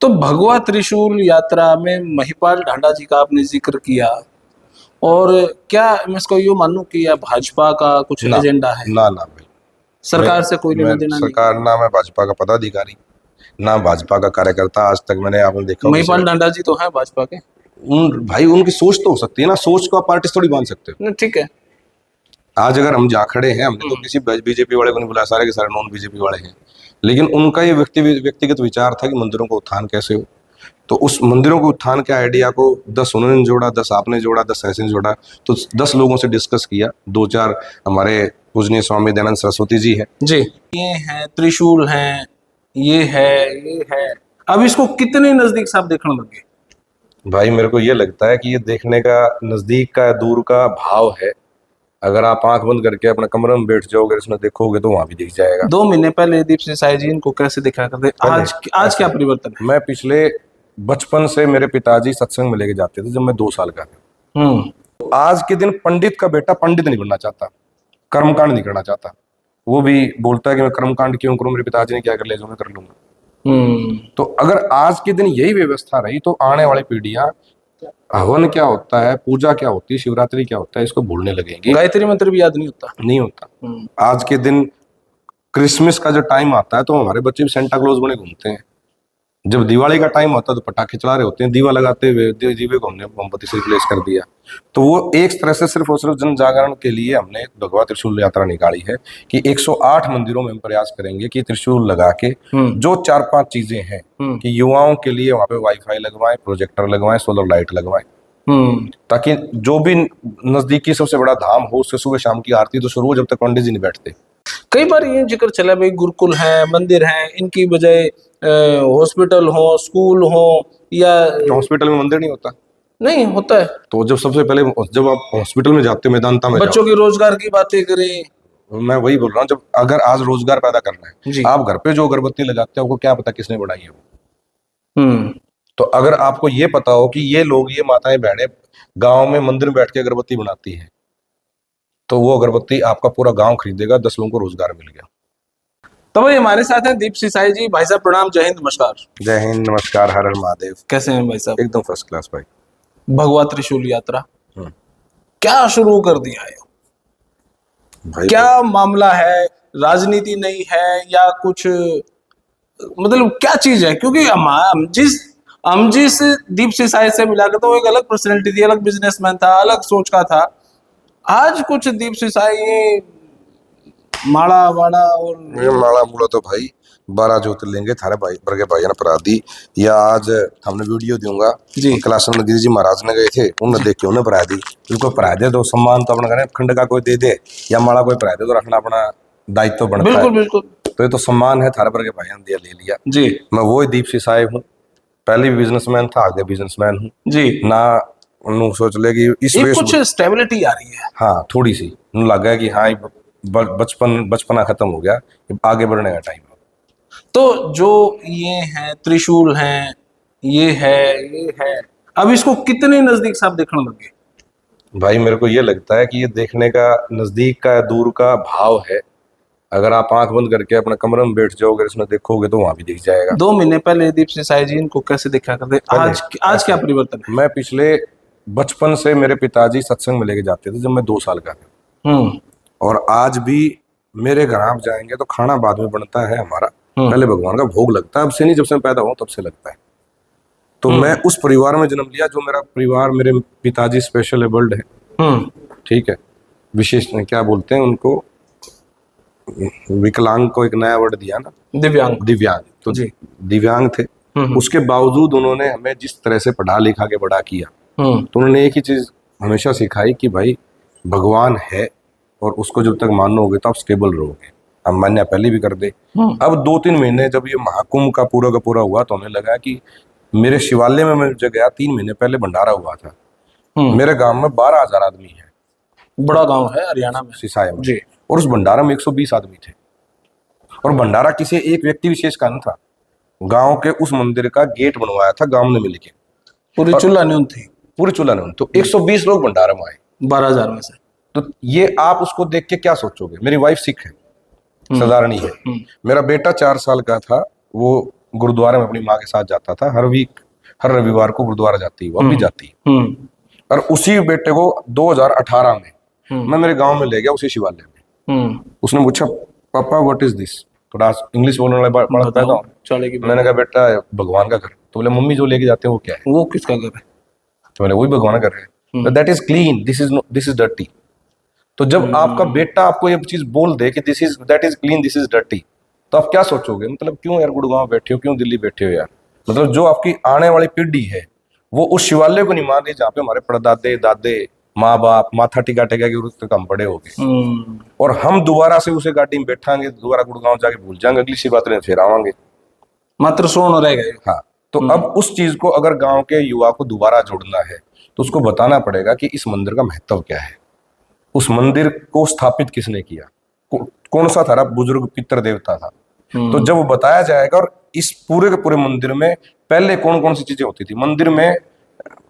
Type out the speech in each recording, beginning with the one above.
तो भगवा त्रिशूल यात्रा में महिपाल ढांडा जी का आपने जिक्र किया, और क्या मैं इसको यूँ मानूं कि यह भाजपा का कुछ ना एजेंडा है? ना ना भाई, सरकार से कोई लेना मैं देना नहीं? सरकार ना, मैं भाजपा का पदाधिकारी ना भाजपा का कार्यकर्ता। आज तक मैंने, आपने देखा होगा महिपाल ढांडा जी तो हैं भाजपा के। उन भाई उनकी सोच तो हो सकती है ना, सोच को आप पार्टी थोड़ी बांध सकते हो। नहीं, ठीक है। आज अगर हम जहाँ खड़े हैं, हमने तो किसी बीजेपी वाले को नहीं बुलाया, सारे के सारे नॉन बीजेपी वाले हैं, लेकिन उनका ये व्यक्तिगत विचार था कि मंदिरों का उत्थान कैसे हो। तो उस मंदिरों के उत्थान के आइडिया को 10 उन्होंने जोड़ा, 10 आपने जोड़ा, 10 ऐसे ने जोड़ा। तो 10 लोगों से डिस्कस किया, 2-4 हमारे पूजनीय स्वामी दयानंद सरस्वती जी है जी, ये है त्रिशूल है, ये है। अब इसको कितने नजदीक से आप देखने लगे? भाई। मेरे को ये लगता है कि ये देखने का नजदीक का दूर का भाव है। अगर आप आंख बंद करके अपने कमरे में बैठ जाओगे, इसमें देखोगे तो वहां भी दिख जाएगा। 2 महीने पहले दीप सिंह जी इनको कैसे देखा करते, आज क्या परिवर्तन है? मैं पिछले बचपन से मेरे पिताजी सत्संग में लेके जाते थे जब मैं 2 साल का था। आज के दिन पंडित का बेटा पंडित नहीं बनना चाहता, कर्मकांड नहीं करना चाहता। वो भी बोलता है कि मैं कर्मकांड क्यों करूं, मेरे पिताजी ने क्या कर लिया जो मैं कर लूंगा। तो अगर आज के दिन यही व्यवस्था रही तो आने वाली पीढ़ियां हवन क्या होता है, पूजा क्या होती है, शिवरात्रि क्या होता है, इसको भूलने लगेंगी। गायत्री मंत्र भी याद नहीं होता। नहीं होता। आज के दिन क्रिसमस का जो टाइम आता है तो हमारे बच्चे भी सेंटा क्लॉज बने घूमते हैं। जब दिवाली का टाइम होता है तो पटाखे चला रहे होते हैं, दीवा लगाते हुए दीवे को हमने मोमबत्ती से रिप्लेस कर दिया। तो वो एक तरह से सिर्फ और सिर्फ जन जागरण के लिए हमने भगवा त्रिशूल यात्रा निकाली है कि 108 मंदिरों में हम प्रयास करेंगे कि त्रिशूल लगा के जो 4-5 चीजें हैं कि युवाओं के लिए वहां पे वाईफाई लगवाएं, प्रोजेक्टर लगवाएं, सोलर लाइट लगवाएं, ताकि जो भी नजदीकी सबसे बड़ा धाम हो उससे सुबह शाम की आरती तो शुरू हो जब तक पंडित जी नहीं बैठते। कई बार ये जिक्र चला भाई गुरुकुल है, मंदिर है, इनकी बजाय हॉस्पिटल हो, स्कूल हो, या हॉस्पिटल में मंदिर नहीं होता? नहीं होता है। तो जब सबसे पहले जब आप हॉस्पिटल में जाते हो, मैदानता में बच्चों के रोजगार की बातें करें, मैं वही बोल रहा हूँ, जब अगर आज रोजगार पैदा करना है, आप घर पे जो अगरबत्ती लगाते हो आपको क्या पता किसने बनाई है वो। तो अगर आपको ये पता हो कि ये लोग, ये माताएं बहनें गांव में मंदिर में बैठ के अगरबत्ती बनाती है, तो वो अगरबत्ती आपका पूरा गांव खरीदेगा, 10 लोगों को रोजगार मिल गया। तो भाई हमारे साथ हैं दीप सिंह जी। भाई साहब प्रणाम, जय हिंद, नमस्कार। जय हिंद, नमस्कार, हर हर महादेव। कैसे हैं भाई साहब? एकदम फर्स्ट क्लास भाई। भगवा त्रिशूल यात्रा क्या शुरू कर दिया है भाई? क्या मामला है? राजनीति नहीं है या कुछ, मतलब क्या चीज है? क्योंकि हम जिस दीप सिंह से मिला कर, तो वो एक अलग पर्सनैलिटी थी, अलग बिजनेसमैन था, अलग सोच का था। आज कुछ दीप सिंह ये माड़ा वाड़ा और माड़ा मुड़ा तो भाई 12 ज्योतिर्लिंग थारे भाई वर्गे भाई ने अपराधी। या आज हमने वीडियो दूंगा जी, कैलाश गिरी जी महाराज ने गए थे, उन्होंने देख के उन्हें अपराधी। उसको अपराध दे तो सम्मान तो अपना करें, खंड का कोई दे दे या माड़ा कोई अपराध दे तो रखना अपना दायित्व बनता है। बिल्कुल बिल्कुल। तो ये तो सम्मान है, थारे वर्गे भाई ने दिया, ले लिया जी। मैं वो दीप सिंह हूँ, पहले भी बिजनेसमैन था, आगे बिजनेसमैन हूँ जी ना। सोच ले कि इस कुछ स्टेबिलिटी आ रही है। हाँ, थोड़ी सी लग गया कि हाँ बचपना खत्म हो गया, आगे बढ़ने का टाइम। तो जो ये है त्रिशूल है, ये है, अब इसको कितने नजदीक से आप देखने लगे? भाई मेरे को ये लगता है कि ये देखने का नजदीक का दूर का भाव है। अगर आप आंख बंद करके अपने कमरे में बैठ जाओगे, इसमें देखोगे तो वहां भी दिख जाएगा। 2 महीने पहले दीप सिंह जी इनको कैसे देखा करते, आज क्या परिवर्तन है? मैं पिछले बचपन से मेरे पिताजी सत्संग में लेके जाते थे जब मैं 2 साल का था। और आज भी मेरे घर आप जाएंगे तो खाना बाद में बनता है हमारा, पहले भगवान का भोग लगता है। अब से नहीं, जब से मैं पैदा हुआ तब से लगता है। तो मैं उस परिवार में जन्म लिया, जो मेरा परिवार, मेरे पिताजी स्पेशल एबल्ड है, ठीक है, विशेष क्या बोलते हैं उनको, विकलांग को एक नया वर्ड दिया ना, दिव्यांग। तो जी दिव्यांग थे, उसके बावजूद उन्होंने हमें जिस तरह से पढ़ा लिखा के बड़ा किया, तो उन्होंने एक ही चीज हमेशा सिखाई कि भाई भगवान है और उसको जब तक मानोगे तो आप स्टेबल रहोगे। हम मान्य पहले भी कर दे। अब 2-3 महीने जब ये महाकुंभ का पूरा हुआ तो हमें लगा कि मेरे शिवालय में मैं जब गया 3 महीने पहले भंडारा हुआ था, मेरे गांव में 12,000 आदमी है, बड़ा गांव है हरियाणा में, सिसाई में जी। और उस भंडारा में 120 आदमी थे, और भंडारा किसी एक व्यक्ति विशेष का नहीं था, गांव के उस मंदिर का गेट बनवाया था गांव ने मिलके, पूरी चूल्हा न्यून थी, पूरी चूल्हा न्यून। तो 120 लोग भंडारा में आए 12,000 में से। तो ये आप उसको देख के क्या सोचोगे? मेरी वाइफ सिख है, साधारणी है, मेरा बेटा 4 साल का था, वो गुरुद्वारे में अपनी माँ के साथ जाता था, हर रविवार को गुरुद्वारा जाती है, वो अब भी जाती है। और उसी बेटे को 2018 में मैं मेरे गांव में ले गया, उसी शिवालय में। उसने पूछा पापा व्हाट इज दिस, थोड़ा इंग्लिश बोलने वाला बड़ा पैदा हो। मैंने कहा बेटा भगवान का घर। तो बोले मम्मी जो लेके जाते हैं वो क्या है? वो किसका घर है? तो बोले वही भगवान का घर है। That is clean, this is dirty. तो जब आपका बेटा आपको ये चीज बोल दे कि that is clean, this is dirty, तो आप क्या सोचोगे? मतलब क्यों यार गुड़गांव बैठे हो, क्यों दिल्ली बैठे हो यार? मतलब जो आपकी आने वाली पीढ़ी है वो उस शिवालय को नहीं मान रही जहाँ पे हमारे परदादे दादे माँ बाप माथा टिका टिका के उस कम बड़े हो गए, और हम दोबारा से उसे गाड़ी में बैठांगे, दोबारा गुड़गांव जाके भूल जाएंगे, अगली शिवरात्रि में फिर आवांगे, मात्र सोन रह गए। हाँ। तो अब उस चीज को अगर गांव के युवा को दोबारा जोड़ना है तो उसको बताना पड़ेगा कि इस मंदिर का महत्व क्या है, उस मंदिर को स्थापित किसने किया, कौन सा था बुजुर्ग पितर देवता था। तो जब वो बताया जाएगा, और इस पूरे के पूरे मंदिर में पहले कौन कौन सी चीजें होती थी। मंदिर में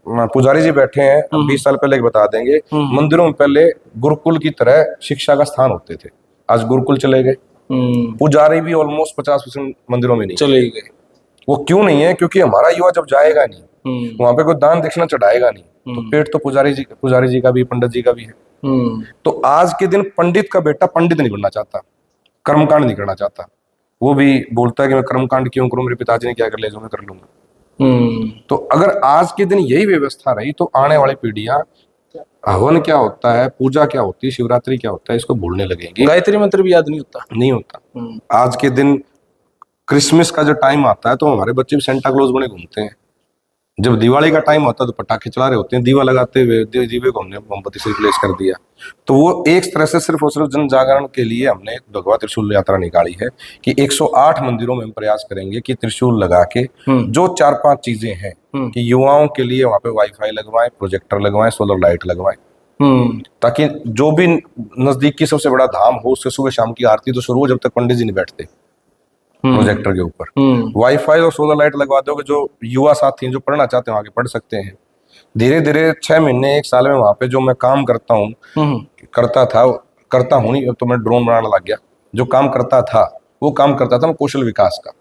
पुजारी जी बैठे हैं, 20 साल पहले बता देंगे, मंदिरों में पहले गुरुकुल की तरह शिक्षा का स्थान होते थे, आज गुरुकुल चले गए। पुजारी भी ऑलमोस्ट 50% मंदिरों में नहीं चले गए। वो क्यों नहीं है? क्योंकि हमारा युवा जब जाएगा नहीं, वहां पे कोई दान दक्षिणा चढ़ाएगा नहीं, तो पेट तो पुजारी जी का भी, पंडित जी का भी है। तो आज के दिन पंडित का बेटा पंडित नहीं बनना चाहता, कर्मकांड नहीं करना चाहता, वो भी बोलता है कि मैं कर्मकांड क्यों करूं, मेरे पिताजी ने क्या कर लिया जो मैं कर लूंगा। तो अगर आज के दिन यही व्यवस्था रही तो आने वाली पीढ़ियां हवन क्या होता है, पूजा क्या होती है, शिवरात्रि क्या होता है, इसको भूलने लगेंगे। गायत्री मंत्र भी याद नहीं होता। आज के दिन क्रिसमस का जो टाइम आता है तो हमारे बच्चे भी सेंटा क्लॉज बने घूमते हैं। जब दिवाली का टाइम होता है तो पटाखे चला रहे होते हैं, दीवा लगाते हुए दीवे को हमने मोमबत्ती से रिप्लेस कर दिया। तो वो एक तरह से सिर्फ और सिर्फ जन जागरण के लिए हमने भगवा त्रिशूल यात्रा निकाली है कि 108 मंदिरों में हम प्रयास करेंगे कि त्रिशूल लगा के जो 4-5 चीजें हैं कि युवाओं के लिए वहां पे वाईफाई लगवाएं, प्रोजेक्टर लगवाएं, सोलर लाइट लगवाएं, ताकि जो भी नजदीक की सबसे बड़ा धाम हो उससे सुबह शाम की आरती तो शुरू हो, जब तक पंडित जी नहीं बैठते प्रोजेक्टर के ऊपर। वाईफाई और सोलर लाइट लगवा दोगे, जो युवा साथी जो पढ़ना चाहते हैं आगे पढ़ सकते हैं। धीरे धीरे 6 महीने 1 साल में वहां पे जो मैं काम करता हूँ नहीं, तो मैं ड्रोन बनाने लग गया। जो काम करता था वो काम करता था मैं कौशल विकास का।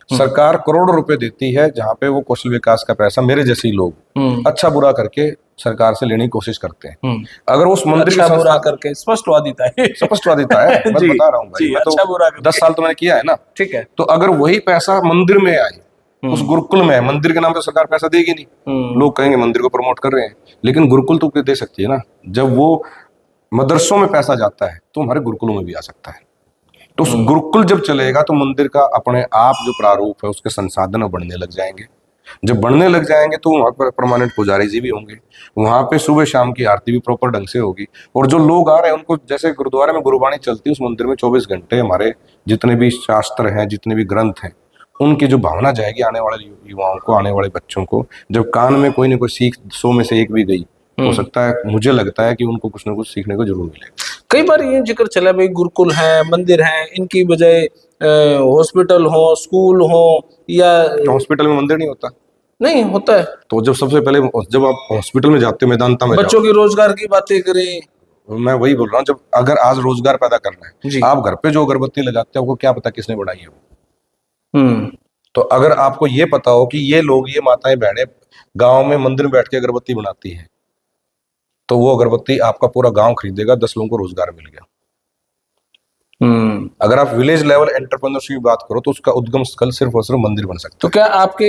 सरकार करोड़ों रुपए देती है, जहाँ पे वो कौशल विकास का पैसा मेरे जैसे ही लोग अच्छा बुरा करके सरकार से लेने की कोशिश करते हैं। अगर उस मंदिर अच्छा बुरा करके स्पष्टवादिता है मैं बता रहा हूँ भाई, मैं तो अच्छा बुरा 10 साल तो मैंने किया है ना, ठीक है। तो अगर वही पैसा मंदिर में आए, उस गुरुकुल में, मंदिर के नाम पे सरकार पैसा देगी नहीं, लोग कहेंगे मंदिर को प्रमोट कर रहे हैं, लेकिन गुरुकुल तो दे सकती है ना। जब वो मदरसों में पैसा जाता है तो हमारे गुरुकुलों में भी आ सकता है। तो उस गुरुकुल जब चलेगा तो मंदिर का अपने आप जो प्रारूप है उसके संसाधन बढ़ने लग जाएंगे। जब बढ़ने लग जाएंगे तो वहां पर परमानेंट पुजारी जी भी होंगे, वहां पे सुबह शाम की आरती भी प्रॉपर ढंग से होगी, और जो लोग आ रहे हैं उनको, जैसे गुरुद्वारे में गुरुबाणी चलती है, उस मंदिर में 24 घंटे हमारे जितने भी शास्त्र हैं, जितने भी ग्रंथ हैं, उनकी जो भावना जाएगी आने वाले युवाओं को, आने वाले बच्चों को। जब कान में कोई ना कोई सीख 100 में से एक भी गई, हो सकता है, मुझे लगता है कि उनको कुछ ना कुछ सीखने को जरूर मिलेगा। कई बार ये जिक्र चला भाई गुरुकुल है, मंदिर है, इनकी बजाय हॉस्पिटल हो, स्कूल हो, या हॉस्पिटल में मंदिर नहीं होता? नहीं होता है। तो जब सबसे पहले जब आप हॉस्पिटल में जाते हो, मैदानता में बच्चों की रोजगार की बातें करें, मैं वही बोल रहा हूँ, जब अगर आज रोजगार पैदा करना है, आप घर पे जो अगरबत्ती लगाते हैं आपको क्या पता किसने बनाई है वो। तो अगर आपको ये पता हो कि ये लोग, ये माताएं बहनें गांव में मंदिर में बैठ के अगरबत्ती बनाती हैं, तो वो अगरबत्ती आपका पूरा गांव खरीदेगा, 10 लोगों को रोजगार मिल गया। अगर आप विलेज लेवल एंटरप्रेन्योरशिप की बात करो तो उसका उद्गम स्थल सिर्फ और सिर्फ मंदिर बन सकता है। तो क्या आपके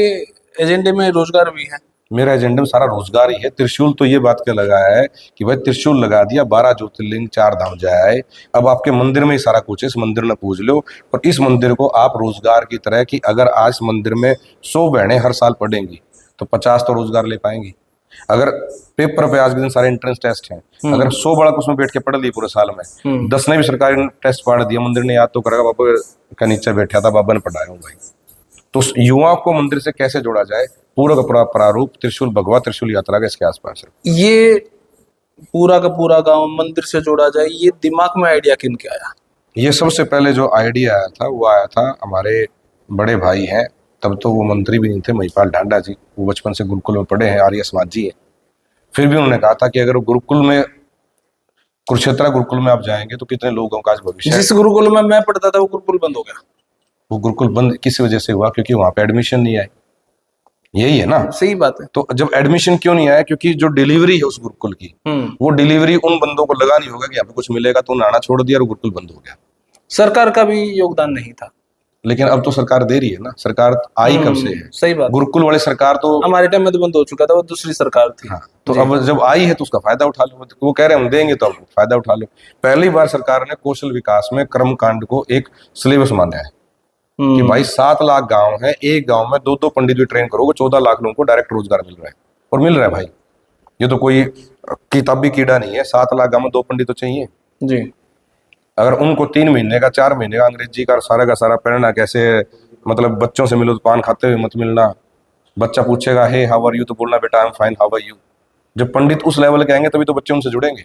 एजेंडे में रोजगार भी है? मेरा एजेंडे में सारा रोजगार ही है। त्रिशूल तो ये बात क्या लगाया है कि भाई त्रिशूल लगा दिया, 12 ज्योतिर्लिंग 4 धाम जाए, अब आपके मंदिर में ही सारा कुछ है, इस मंदिर में पूज लो, और इस मंदिर को आप रोजगार की तरह कि अगर आज मंदिर में 100 बहनें हर साल पढ़ेंगी तो 50 तो रोजगार ले पाएंगी। अगर पेपर पे आज के दिन सारे एंट्रेंस टेस्ट हैं, अगर 100 बालक उसमें बैठ के पढ़ लिए पूरे साल में, 10 ने भी सरकारी टेस्ट पढ़ दिया, मंदिर ने याद तो करेगा बाबा का नीचे बैठा था, बाबा ने पढ़ाया हूँ भाई। तो युवाओं को मंदिर से कैसे जोड़ा जाए, पूरा का पूरा प्रारूप त्रिशूल, भगवा त्रिशूल यात्रा का इसके आसपास है। ये पूरा का पूरा गांव मंदिर से जोड़ा जाए, ये दिमाग में आइडिया किन के आया? ये सबसे पहले जो आइडिया आया था वो आया था हमारे बड़े भाई हैं, तब तो वो मंत्री भी नहीं थे, महिपाल ढांडा जी। वो बचपन से गुरुकुल में पढ़े हैं, आर्य समाज जी है। फिर भी उन्होंने कहा था कि अगर गुरुकुल में, कुरुक्षेत्र गुरुकुल में आप जाएंगे तो कितने लोगों का आज भविष्य है। जिस गुरुकुल में मैं पढ़ता था वो गुरुकुल बंद हो गया। वो गुरुकुल बंद किस वजह से हुआ? क्योंकि वहां पे एडमिशन नहीं आए, यही है ना। सही बात है। तो जब एडमिशन क्यों नहीं आया? क्योंकि जो डिलीवरी है उस गुरुकुल की, वो डिलीवरी उन बंदों को लगा नहीं होगा कि यहाँ पे कुछ मिलेगा, तो उन्होंने आना छोड़ दिया और गुरुकुल बंद हो गया। सरकार का भी योगदान नहीं था। लेकिन अब तो सरकार दे रही है ना, सरकार आई कब से है? सही बात। गुरुकुल वाली सरकार तो हमारे टाइम में तो बंद हो चुका था, वो दूसरी सरकार थी। हाँ, तो अब जब आई है तो उसका फायदा उठा लो। वो कह रहे हैं हम देंगे तो अब फायदा उठा लो। पहली बार सरकार ने कौशल विकास में कर्मकांड को एक सिलेबस माना है कि भाई 7 लाख गांव है, एक गांव में 2-2 पंडित भी ट्रेन करोगे, 14 लाख लोगों को डायरेक्ट रोजगार मिल रहा है। और मिल रहा है भाई, ये तो कोई किताबी कीड़ा नहीं है। 7 लाख गांव में 2 पंडित तो चाहिए जी। अगर उनको 3 महीने का 4 महीने का अंग्रेजी का सारा पढ़ना कैसे, मतलब बच्चों से मिलो तो पान खाते हुए मत मिलना, बच्चा पूछेगा हे हाउ आर यू तो बोलना बेटा I am fine how are you. जब पंडित उस लेवल के आएंगे तभी तो बच्चे उनसे जुड़ेंगे।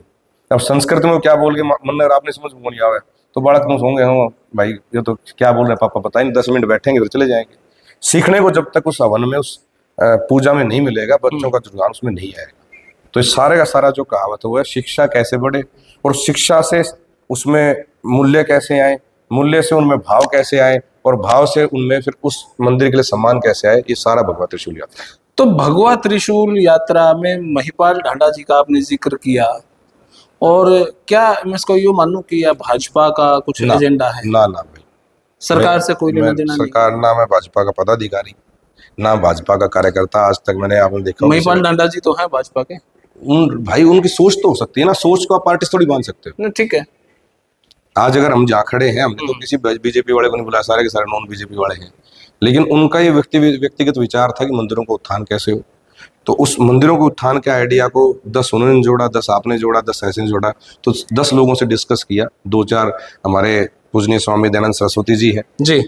अब संस्कृत में क्या बोल के मन आपने समझ में नहीं आवे तो बालक तुम होंगे हो भाई ये तो क्या बोल रहे हैं पापा पता ही नहीं, 10 मिनट बैठेंगे फिर चले जाएंगे। सीखने को जब तक उस हवन में उस पूजा में नहीं मिलेगा, बच्चों का रुझान उसमें नहीं आएगा। तो इस सारे का सारा जो कहावत है वो है शिक्षा कैसे बढ़े, और शिक्षा से उसमें मूल्य कैसे आए, मूल्य से उनमें भाव कैसे आए, और भाव से उनमें फिर उस मंदिर के लिए सम्मान कैसे आए। ये सारा भगवा त्रिशूल यात्रा। तो भगवा त्रिशूल यात्रा में महिपाल ढांडा जी का आपने जिक्र किया, और क्या मैं इसको यूं मानूं कि यह भाजपा का कुछ एजेंडा है? ना ना भाई, सरकार से कोई लेना देना नहीं। सरकार ना मैं भाजपा का पदाधिकारी ना भाजपा का कार्यकर्ता। आज तक मैंने आपने देखा महिपाल ढांडा जी तो है भाजपा के। भाई उनकी सोच तो हो सकती है ना, सोच को आप पार्टी थोड़ी बांध सकते हो। ठीक है। आज अगर हम जहाँ खड़े हैं, हमने तो किसी बीजेपी वाले को नहीं बुलाया, सारे के सारे नॉन बीजेपी वाले हैं, लेकिन उनका ये व्यक्तिगत विचार था कि मंदिरों का उत्थान कैसे हो। तो उस मंदिरों के उत्थान के आइडिया को 10 उन्होंने जोड़ा, 10 आपने जोड़ा, 10 ऐसे जोड़ा, तो 10 लोगों से डिस्कस किया। 2-4 हमारे पूजनीय स्वामी दयानंद सरस्वती जी हैं जी,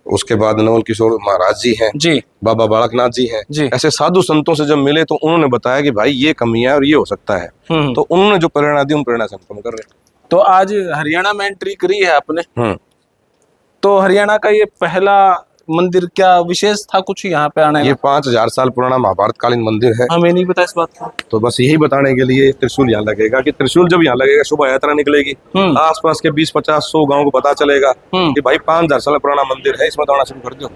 उसके बाद नवल किशोर महाराज जी हैं जी, बाबा बालकनाथ जी हैं जी। ऐसे साधु संतों से जब मिले तो उन्होंने बताया कि भाई ये कमियां और ये हो सकता है। तो उन्होंने जो प्रेरणा दी उन प्रेरणा से हम काम कर रहे हैं। तो आज हरियाणा में एंट्री करी है आपने, तो हरियाणा का ये पहला मंदिर क्या विशेष था कुछ यहाँ पे आने? ये 5000 साल पुराना महाभारत कालीन मंदिर है। हमें नहीं पता इस बात का। तो बस यही बताने के लिए त्रिशूल यहाँ लगेगा कि त्रिशूल जब यहाँ लगेगा शोभा यात्रा निकलेगी, आसपास के 20-50-100 गांव को पता चलेगा कि भाई 5000 साल पुराना मंदिर है, इसमें तो आना शुरू कर दो।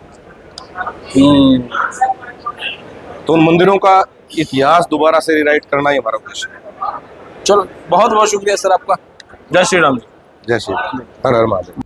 तो उन मंदिरों का इतिहास दोबारा से रिराइट करना ही हमारा उद्देश्य है। चलो बहुत बहुत शुक्रिया सर आपका। जय श्री राम। जय श्री राम। हर हर महादेव।